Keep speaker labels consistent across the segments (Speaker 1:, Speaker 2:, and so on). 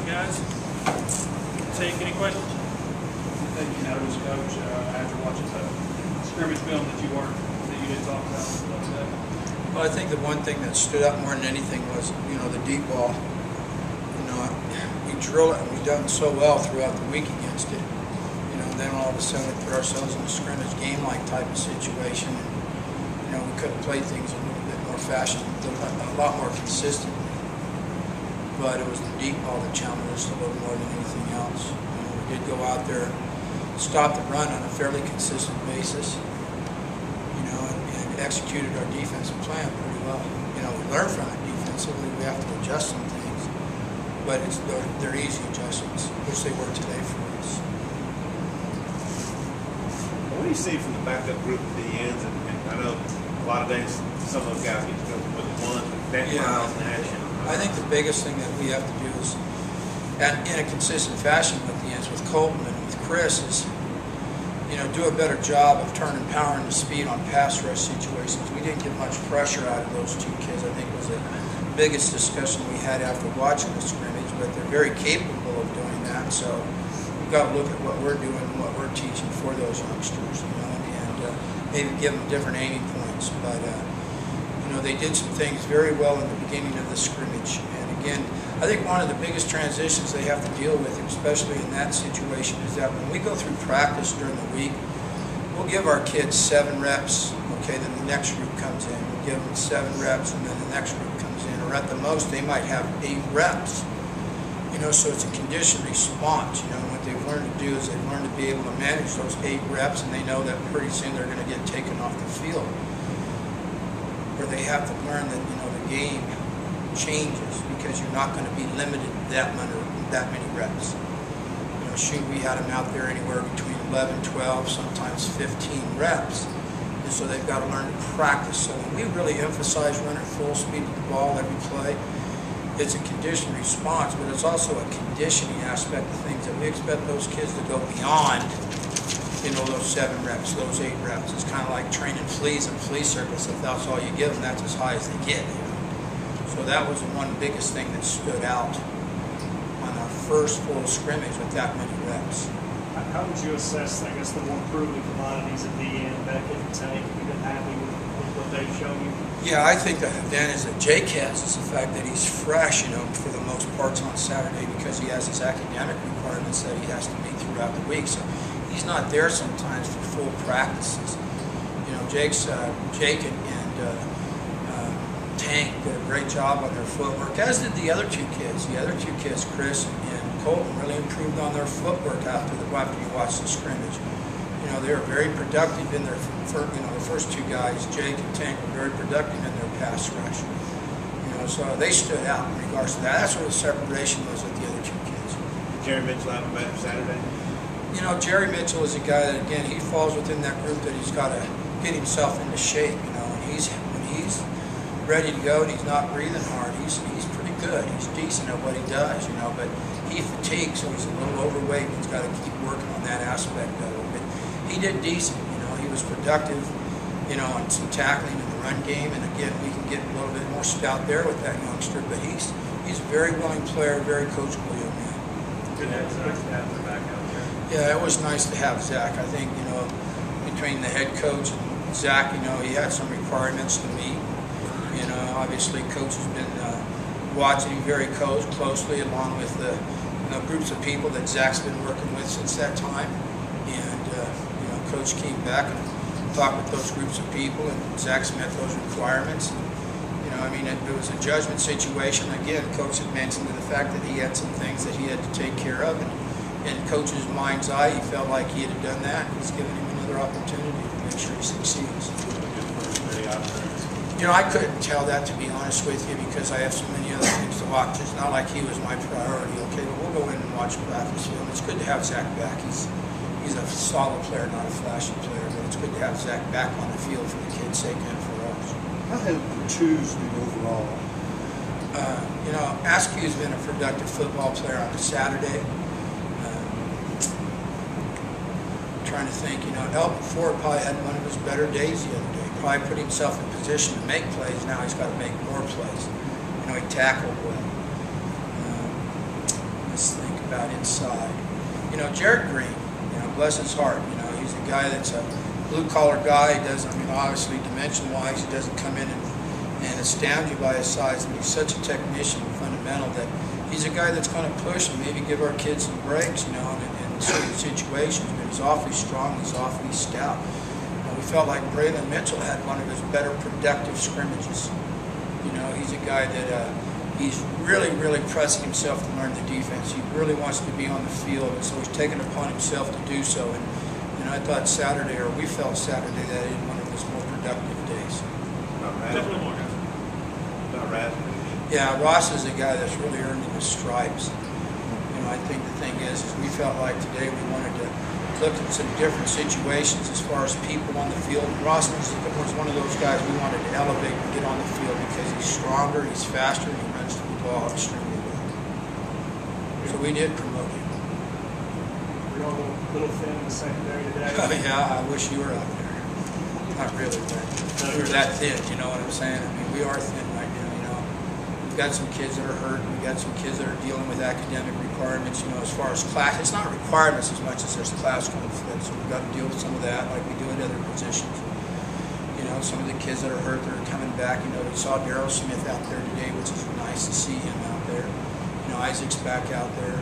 Speaker 1: guys. Take any questions? I think you noticed, Coach, after watching the scrimmage film that you didn't talk about today?
Speaker 2: Well, I think the one thing that stood out more than anything was, the deep ball. We drill it and we've done so well throughout the week against it. And then all of a sudden we put ourselves in a scrimmage game-like type of situation. And, we could have played things in a little bit more fashion, a lot more consistently. But it was the deep ball that challenged us a little more than anything else. We did go out there, stop the run on a fairly consistent basis, and executed our defensive plan pretty well. We learned from it defensively. We have to adjust some things, but they're easy adjustments, which they were today for us.
Speaker 3: What do you see from the backup group at the ends? And I know a lot of days some of those guys get to go with one miles in action.
Speaker 2: I think the biggest thing that we have to do is, and in a consistent fashion with the ends, with Colton and with Chris, is do a better job of turning power into speed on pass rush situations. We didn't get much pressure out of those two kids. I think was the biggest discussion we had after watching the scrimmage, but they're very capable of doing that. So we've got to look at what we're doing and what we're teaching for those youngsters, and maybe give them different aiming points. But they did some things very well in the beginning of the scrimmage. And again, I think one of the biggest transitions they have to deal with, especially in that situation, is that when we go through practice during the week, we'll give our kids 7 reps, okay, then the next group comes in. We'll give them 7 reps, and then the next group comes in. Or at the most, they might have 8 reps. So it's a conditioned response. What they've learned to do is they've learned to be able to manage those 8 reps, and they know that pretty soon they're going to get taken off the field. Where they have to learn that, the game changes because you're not going to be limited to that many reps. Shoot, we had them out there anywhere between 11, 12, sometimes 15 reps. And so they've got to learn to practice. So when we really emphasize running full speed with the ball every play, it's a conditioned response, but it's also a conditioning aspect of things that we expect those kids to go beyond, those 7 reps, those 8 reps. It's kind of like training fleas in flea circus. If that's all you give them, that's as high as they get. So that was the one biggest thing that stood out on our first full scrimmage with that many reps.
Speaker 1: How would you assess, the more proven commodities at the end, Beckett and Tank? Have you been happy with what they've shown you?
Speaker 2: Yeah, I think the advantage that Jake has is the fact that he's fresh, for the most parts on Saturday because he has his academic requirements that he has to meet throughout the week. So he's not there sometimes for full practices. Jake and Tank did a great job on their footwork, as did the other 2 kids. The other 2 kids, Chris and Colton, really improved on their footwork after you watched the scrimmage. They were very productive in their the first 2 guys, Jake and Tank, were very productive in their pass rush. So they stood out in regards to that. That's where the separation was with the other 2 kids.
Speaker 3: Jerry Mitchell have a better Saturday?
Speaker 2: Jerry Mitchell is a guy that, again, he falls within that group that he's got to get himself into shape. When he's ready to go and he's not breathing hard, he's pretty good. He's decent at what he does, but he fatigues, so he's a little overweight. He's got to keep working on that aspect of it. But he did decent. He was productive, on some tackling in the run game. And again, we can get a little bit more stout there with that youngster. But he's a very willing player, very coachable young man.
Speaker 1: Good to have Zach back out there.
Speaker 2: Yeah, it was nice to have Zach. I think, between the head coach and Zach, he had some requirements to meet. Obviously, coach has been watching him very closely, along with the groups of people that Zach's been working with since that time. And coach came back and talked with those groups of people, and Zach's met those requirements. It was a judgment situation. Again, coach had mentioned the fact that he had some things that he had to take care of, and in coach's mind's eye, he felt like he had done that. He's given him another opportunity to make sure he succeeds. I couldn't tell that, to be honest with you, because I have so many other things to watch. It's not like he was my priority. Okay, but we'll go in and watch practice film. It's good to have Zach back. He's a solid player, not a flashy player, but it's good to have Zach back on the field for the kids' sake and for ours.
Speaker 4: How have the twos been overall?
Speaker 2: Askew's been a productive football player on a Saturday. Trying to think, Elton Ford probably had one of his better days the other day. Probably put himself in position to make plays. Now he's got to make more plays. He tackled well. about inside. You know, Jared Green, you know, bless his heart, you know, he's a guy that's a blue-collar guy. He doesn't, I mean, obviously, dimension-wise, he doesn't come in and astound you by his size. I mean, he's such a technician, fundamental, that he's a guy that's going to push and maybe give our kids some breaks, you know, in certain situations. But he's awfully strong. He's awfully stout. We felt like Braylon Mitchell had one of his better productive scrimmages. You know, he's a guy that he's really pressing himself to learn the defense. He really wants to be on the field, and so he's taken upon himself to do so. And I thought Saturday, or we felt Saturday, that in one of his more productive days.
Speaker 1: Definitely more guys.
Speaker 3: Not Raz.
Speaker 2: Yeah, Ross is a guy that's really earning his stripes. You know, I think the thing is we felt like today we wanted to look at some different situations as far as people on the field. Ross was one of those guys we wanted to elevate and get on the field because he's stronger, he's faster, and he runs to the ball extremely well. So we did promote him.
Speaker 5: We're all a little thin in the secondary today.
Speaker 2: Oh yeah, I wish you were out there. Not really, but we were that thin, you know what I'm saying? I mean, we are thin right now, you know. We've got some kids that are hurt, we've got some kids that are dealing with academic requirements, you know, as far as class. It's not requirements as much as there's class conflict, so we've got to deal with some of that like we do in other positions. You know, some of the kids that are hurt, they're coming back. You know, we saw Darryl Smith out there today, which is nice to see him out there. You know, Isaac's back out there.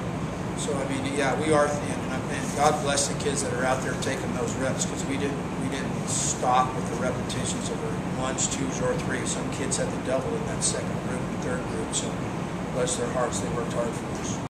Speaker 2: So, I mean, yeah, we are thin, and God bless the kids that are out there taking those reps, because we didn't stop with the repetitions of our 1s, 2s, or 3s. Some kids had to double in that second group and third group, so bless their hearts, they worked hard for us.